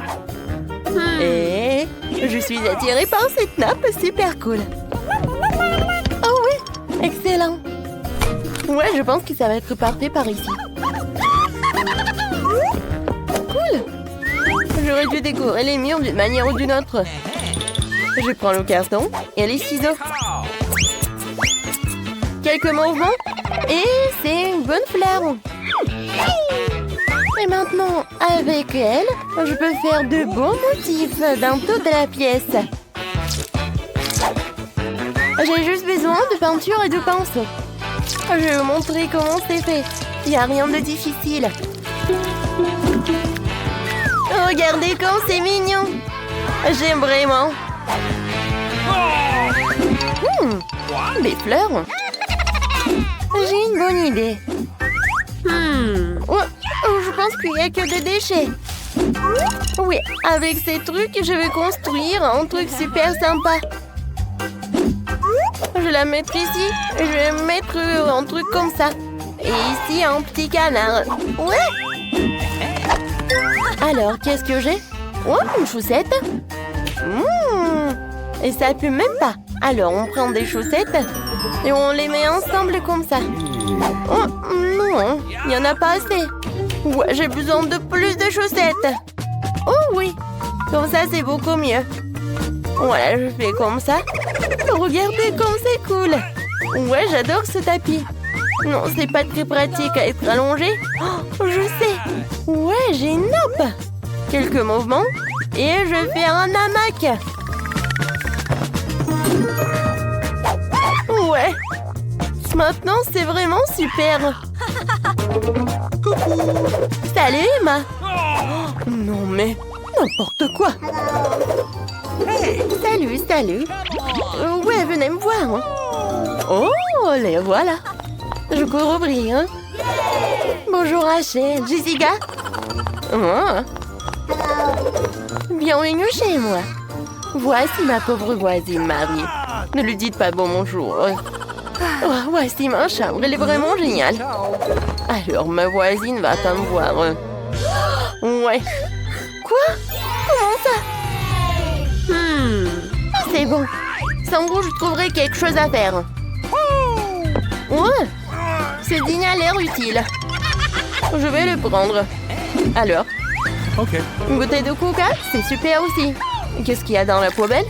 Et je suis attirée par cette nappe super cool. Oh oui! Excellent. Ouais, je pense que ça va être parfait par ici. Cool! J'aurais dû décorer les murs d'une manière ou d'une autre. Je prends le carton et les ciseaux. Quelques mouvements et c'est une bonne fleur. Et maintenant, avec elle, je peux faire de beaux motifs dans toute la pièce. J'ai juste besoin de peinture et de pinceau. Je vais vous montrer comment c'est fait. Il n'y a rien de difficile. Regardez comme c'est mignon. J'aime vraiment. Des fleurs. J'ai une bonne idée. Je pense qu'il n'y a que des déchets. Oui, avec ces trucs, je vais construire un truc super sympa. Je la mettrai ici. Je vais mettre un truc comme ça. Et ici, un petit canard. Ouais! Alors, qu'est-ce que j'ai? Oh, une chaussette. Et ça pue même pas. Alors, on prend des chaussettes et on les met ensemble comme ça. Oh, non, il n'y en a pas assez. Ouais, j'ai besoin de plus de chaussettes. Oh oui, comme ça, c'est beaucoup mieux. Voilà, je fais comme ça. Regardez comme c'est cool. Ouais, j'adore ce tapis. Non, c'est pas très pratique à être allongé. Oh, je sais. Ouais, j'ai une nappe. Quelques mouvements et je fais un hamac. Ouais. Maintenant, c'est vraiment super. Salut, Emma. Oh, non mais n'importe quoi. Salut, salut. Ouais, venez me voir. Oh, les voilà. Je cours ouvrir. Bonjour, Rachel. Jessica. Oh. Bienvenue chez moi. Voici ma pauvre voisine Marie. Ne lui dites pas bon bonjour. Oh, voici ma chambre, elle est vraiment géniale. Alors, ma voisine va pas me voir. Ouais. Quoi? Comment ça? C'est bon. Sans vous, je trouverai quelque chose à faire. Ouais. Ce dîner a l'air utile. Je vais le prendre. Alors, Okay. Une bouteille de coca, c'est super aussi. qu'est-ce qu'il y a dans la poubelle?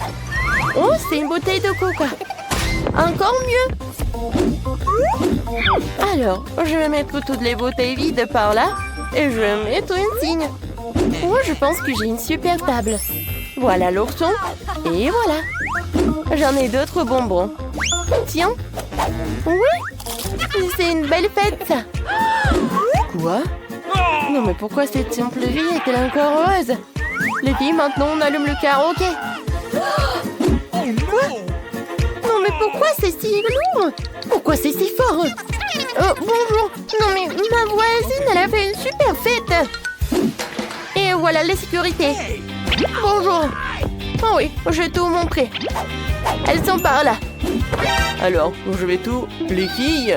Oh, c'est une bouteille de coca. Encore mieux. Alors, je vais mettre toutes les bouteilles vides par là et je vais mettre une signe. Oh, je pense que j'ai une super table. Voilà l'ourson et voilà. J'en ai d'autres bonbons. Tiens. Oui, c'est une belle fête, ça. Quoi? Non mais pourquoi cette simple vie est-elle encore heureuse? Les filles, maintenant on allume le karaoké. Quoi? Non mais pourquoi c'est si lourd? Pourquoi c'est si fort? Bonjour. Non mais ma voisine, elle a fait une super fête. Et voilà la sécurité. Bonjour. Oh oui, je vais tout vous montrer. Elles sont par là. Alors, je vais tout. Les filles,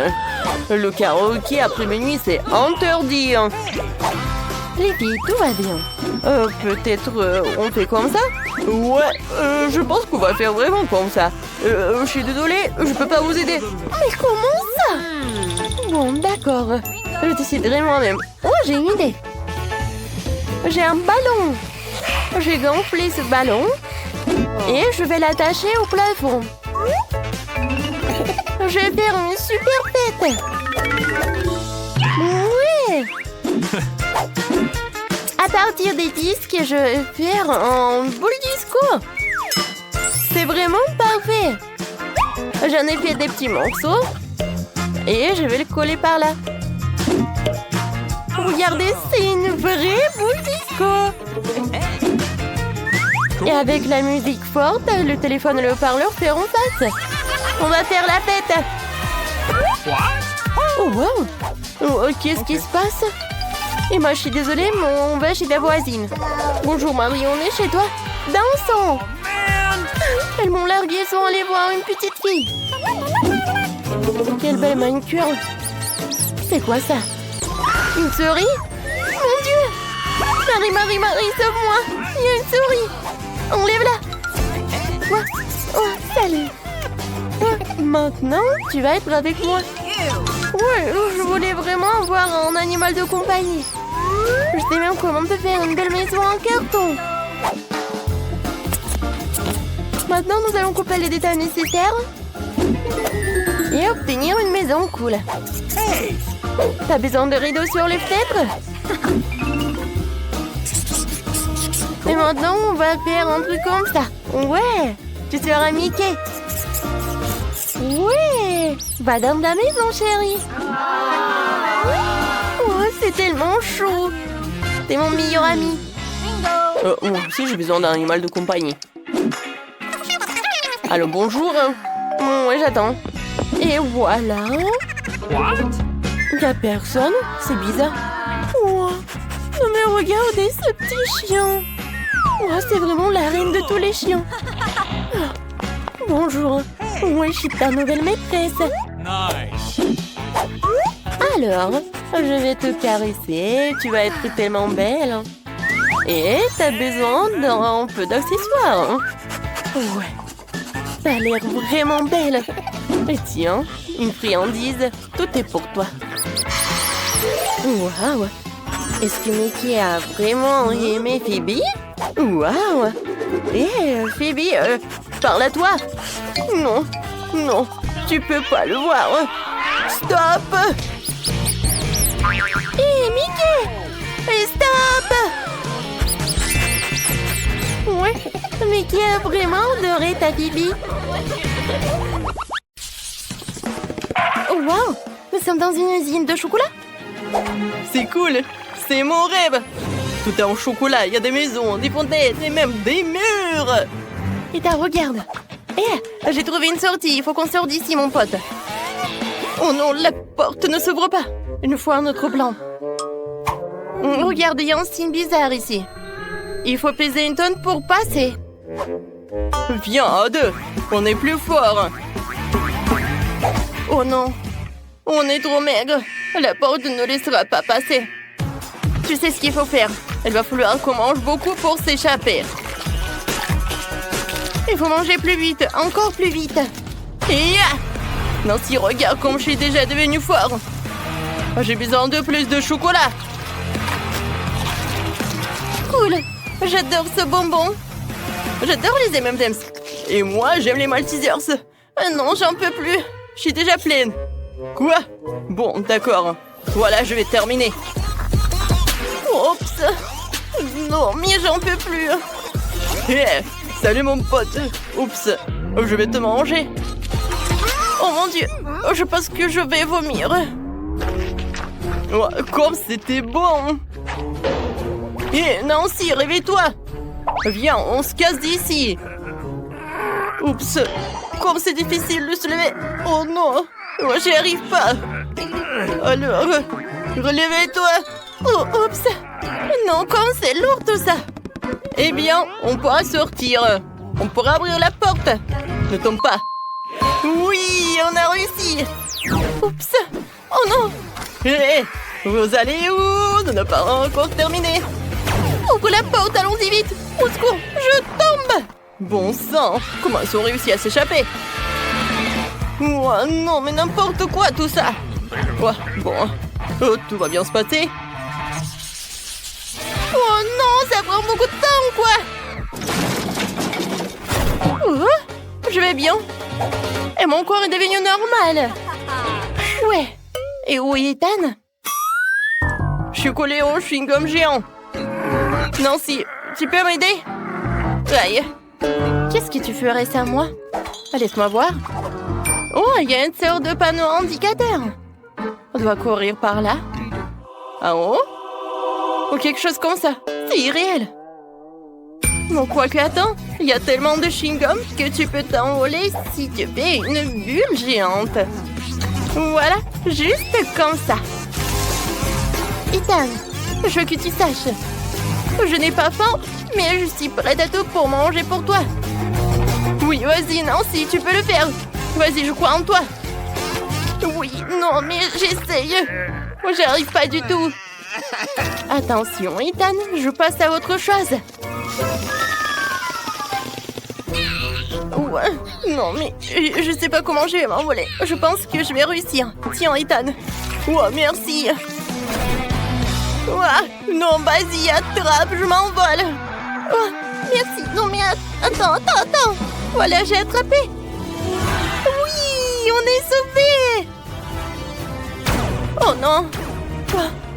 le karaoké après minuit, c'est interdit. Les filles, tout va bien. Peut-être on fait comme ça? Ouais, je pense qu'on va faire vraiment comme ça. Je suis désolée, je peux pas vous aider. Mais comment ça? Bon, d'accord. Je déciderai moi-même. Oh, j'ai une idée. J'ai un ballon. J'ai gonflé ce ballon et je vais l'attacher au plafond. Je vais faire une super fête. Oui. À partir des disques, je vais faire un boule disco. C'est vraiment parfait. J'en ai fait des petits morceaux et je vais le coller par là. Regardez, c'est une vraie boule disco. Et avec la musique forte, le téléphone et le haut-parleur feront face. On va faire la fête. What? Oh, wow! Oh, qu'est-ce qui se passe? Et moi, je suis désolée, mais on va chez la voisine. Bonjour, Marie, on est chez toi? Dansons! Man! Elles m'ont largué sans aller voir une petite fille. Quelle belle manicure. C'est quoi ça? Une souris? Mon Dieu! Marie, sauve-moi! Il y a une souris! Enlève-la! Quoi? Oh, salut! Oh, maintenant, tu vas être avec moi. Ouais, je voulais vraiment avoir un animal de compagnie. Je sais même comment te faire une belle maison en carton. Maintenant, nous allons couper les détails nécessaires et obtenir une maison cool. Hey! T'as besoin de rideaux sur les fenêtres? Et maintenant, on va faire un truc comme ça. Ouais, tu seras Mickey. Ouais, va dans la maison, chérie. Oh, c'est tellement chaud. T'es mon meilleur ami. Moi aussi, j'ai besoin d'un animal de compagnie. Allô, bonjour. Ouais, j'attends. Et voilà. What? Y'a personne? C'est bizarre. Oh, mais regardez ce petit chien. Oh, c'est vraiment la reine de tous les chiens. Ah, bonjour. Ouais, je suis ta nouvelle maîtresse. Nice. Alors, je vais te caresser. Tu vas être tellement belle. Et t'as besoin d'un peu d'accessoires. Ouais. T'as l'air vraiment belle. Et tiens, une friandise. Tout est pour toi. Waouh! Est-ce que Mickey a vraiment aimé Phoebe? Waouh! Phoebe, parle à toi! Non, non, tu peux pas le voir! Stop! Mickey! Stop! Ouais, Mickey a vraiment adoré ta Phoebe! Oh, wow! Nous sommes dans une usine de chocolat? C'est cool! C'est mon rêve! Tout est en chocolat, il y a des maisons, des fontaines et même des murs! Et regarde! J'ai trouvé une sortie, il faut qu'on sorte d'ici, mon pote! Oh non, la porte ne s'ouvre pas! Une fois notre plan. Regarde, il y a un signe bizarre ici. Il faut peser une tonne pour passer. Viens, à deux! On est plus fort! Oh non! On est trop maigre! La porte ne laissera pas passer. Tu sais ce qu'il faut faire. Il va falloir qu'on mange beaucoup pour s'échapper. Il faut manger plus vite, encore plus vite. Et Nancy, regarde comme je suis déjà devenue fort. J'ai besoin de plus de chocolat. Cool. J'adore ce bonbon. J'adore les M&M's. Et moi, j'aime les Maltesers. Non, j'en peux plus. Je suis déjà pleine. Quoi? Bon, d'accord. Voilà, je vais terminer. Oups. Non, mais j'en peux plus. Salut mon pote. Oups, je vais te manger. Oh mon Dieu, je pense que je vais vomir. Oh, comme c'était bon. Nancy, réveille-toi. Viens, on se casse d'ici. Oups, comme c'est difficile de se lever. Oh non, j'y arrive pas. Alors, relevez-toi. Oh, oups. Non, comme c'est lourd tout ça. Eh bien, on pourra sortir. On pourra ouvrir la porte. Ne tombe pas. Oui, on a réussi. Oups. Oh non. Vous allez où? Nous n'avons pas encore terminé. Ouvre la porte, allons-y vite. Au secours, je tombe. Bon sang, comment ils ont réussi à s'échapper? Oh non, mais n'importe quoi tout ça. Oh, bon, tout va bien se passer. Oh non, ça prend beaucoup de temps, quoi. Je vais bien. Et mon corps est devenu normal. Ouais. Et où est Ethan? Je suis collée au chewing-gum géant. Nancy, tu peux m'aider? Aïe. Qu'est-ce que tu ferais sans moi? Laisse-moi voir. Oh, il y a une sorte de panneau indicateur. On doit courir par là. En haut? Ou quelque chose comme ça. C'est irréel. Bon, quoi que attends, il y a tellement de chewing-gum que tu peux t'envoler si tu fais une bulle géante. Voilà, juste comme ça. Ethan, je veux que tu saches. Je n'ai pas faim, mais je suis prête à tout pour manger pour toi. Oui, vas-y, Nancy, tu peux le faire. Vas-y, je crois en toi. Oui, non, mais j'essaye. J'y arrive pas du tout. Attention, Ethan, je passe à autre chose. Ouais, non, mais je sais pas comment je vais m'envoler. Je pense que je vais réussir. Tiens, Ethan. Oh, merci. Ouah, non, vas-y, attrape, je m'envole. Oh, merci. Non, mais attends. Voilà, j'ai attrapé. Oui, on est sauvés. Oh non.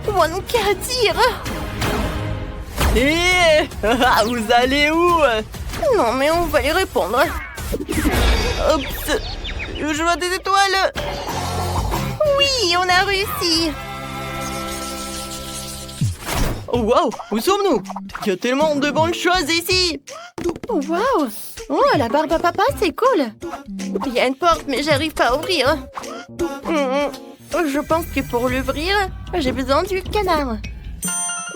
Oh non, qu'à dire. Hé, vous allez où? Non, mais on va y répondre. Oups, je vois des étoiles. Oui, on a réussi. Oh, wow, où sommes-nous? Il y a tellement de bonnes choses ici. Waouh. Oh, la barbe à papa, c'est cool. Il y a une porte, mais j'arrive pas à ouvrir. Je pense que pour l'ouvrir, j'ai besoin du canard.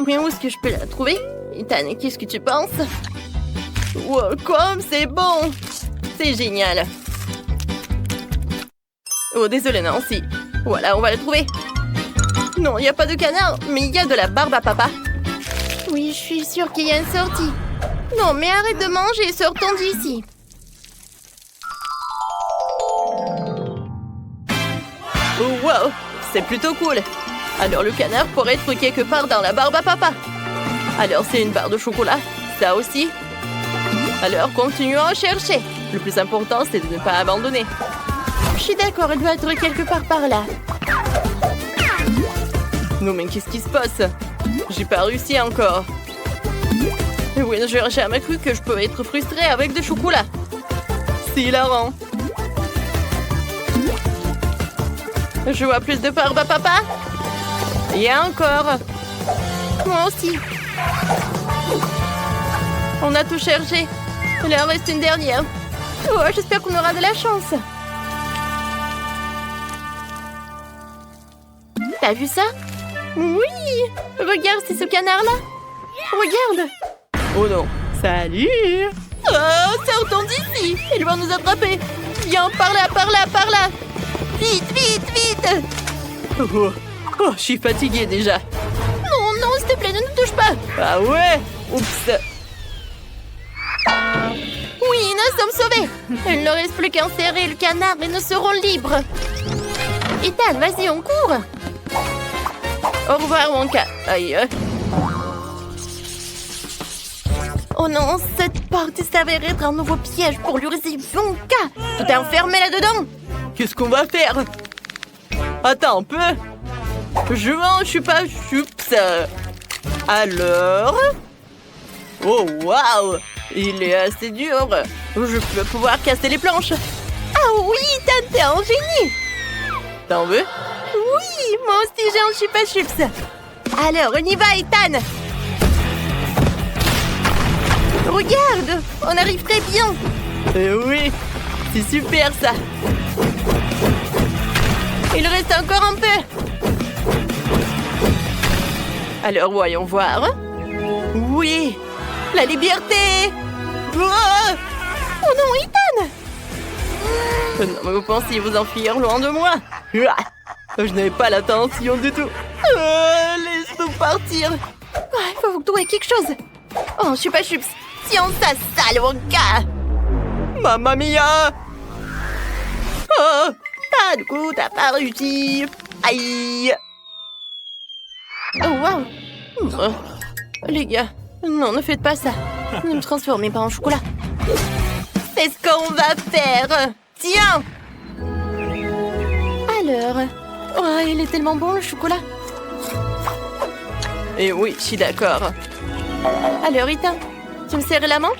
Mais où est-ce que je peux la trouver? Ethan, qu'est-ce que tu penses? Wow, comme c'est bon. C'est génial. Oh, désolé, Nancy. Voilà, on va la trouver. Non, il n'y a pas de canard, mais il y a de la barbe à papa. Oui, je suis sûre qu'il y a une sortie. Non, mais arrête de manger et sortons d'ici. Oh, wow, c'est plutôt cool. Alors le canard pourrait être quelque part dans la barbe à papa. Alors c'est une barre de chocolat, ça aussi. Alors continuons à chercher. Le plus important, c'est de ne pas abandonner. Je suis d'accord, elle doit être quelque part par là. Non mais qu'est-ce qui se passe? J'ai pas réussi encore. Oui, j'aurais jamais cru que je peux être frustrée avec des chocolats. C'est hilarant. Je vois plus de barbe à papa. Et encore. Moi aussi. On a tout cherché. Il en reste une dernière. Oh, j'espère qu'on aura de la chance. T'as vu ça? Oui! Regarde, c'est ce canard-là. Regarde! Oh non. Salut! Oh, sortons d'ici! Il va nous attraper! Viens, par là! Vite! Oh, je suis fatiguée déjà. Non, s'il te plaît, ne nous touche pas! Ah ouais? Oups! Oui, nous sommes sauvés! Il ne reste plus qu'à enserrer le canard et nous serons libres! Ethan, vas-y, on court! Au revoir, Wonka. Aïe. Oh non, cette porte s'avère être un nouveau piège pour l'oursin Wonka! Tout est enfermé là-dedans! Qu'est-ce qu'on va faire? Attends un peu. Je mange, je suis pas choups. Alors? Oh, waouh! Il est assez dur. Je vais pouvoir casser les planches. Ah oui, t'es un génie! T'en veux? Oui, moi aussi j'ai un chupa chups. Alors, on y va, Ethan! Regarde, on arrive très bien. Oui, c'est super ça. Il reste encore un peu. Alors, voyons voir. Oui, la liberté. Oh non, Ethan! Non, mais vous pensiez vous enfuir loin de moi? Je n'avais pas l'attention du tout. Laisse-nous partir. Il faut trouver quelque chose. Oh, chupa chups. Tiens ça, sale Wonka. Mamma mia! Oh! Ah, du coup, t'as pas réussi. Aïe! Oh, waouh. Les gars, non, ne faites pas ça. Ne me transformez pas en chocolat. C'est ce qu'on va faire. Tiens! Alors... Oh, il est tellement bon, le chocolat. Et oui, je suis d'accord. Alors, Ethan, tu me serres la main?